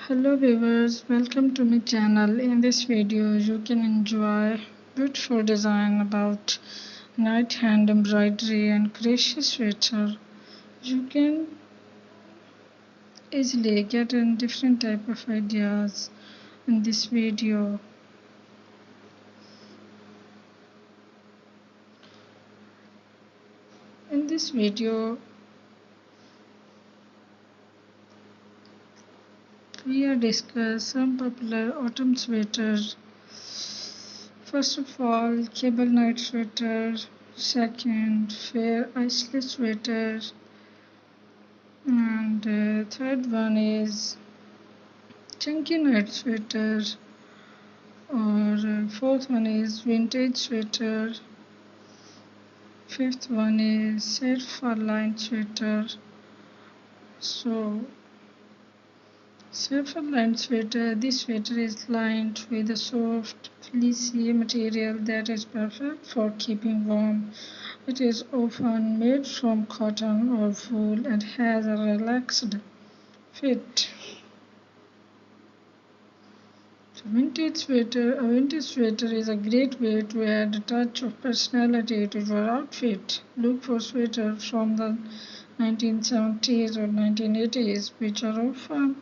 Hello viewers, welcome to my channel. In this video you can enjoy beautiful design about night hand embroidery and crochet sweater. You can easily get in different type of ideas in this video. In this video we are discuss some popular autumn sweaters. First of all, cable knit sweater. Second, fair iceless sweater. And third one is chunky knit sweater. Or fourth one is vintage sweater. Fifth one is self lined sweater. So self-lined sweater. This sweater is lined with a soft, fleecy material that is perfect for keeping warm. It is often made from cotton or wool and has a relaxed fit. So vintage sweater. A vintage sweater is a great way to add a touch of personality to your outfit. Look for sweaters from the 1970s or 1980s, which are often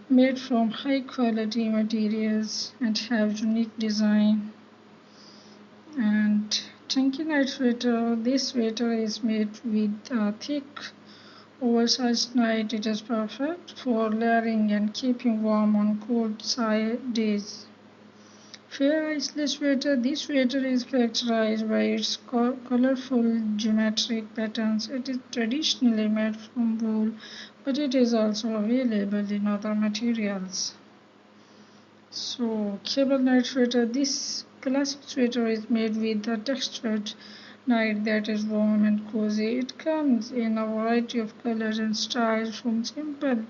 made from high quality materials and have unique design. And chunky knit sweater. This sweater is made with a thick oversized knit. It is perfect for layering and keeping warm on cold days. Fair iceless sweater. This sweater is characterized by its colorful geometric patterns. It is traditionally made from wool, but it is also available in other materials. So, cable knit sweater. This classic sweater is made with a textured knit that is warm and cozy. It comes in a variety of colors and styles, from simple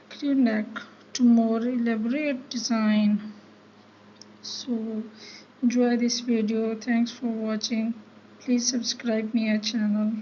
crew neck to more elaborate design. So enjoy this video. Thanks for watching. Please subscribe my channel.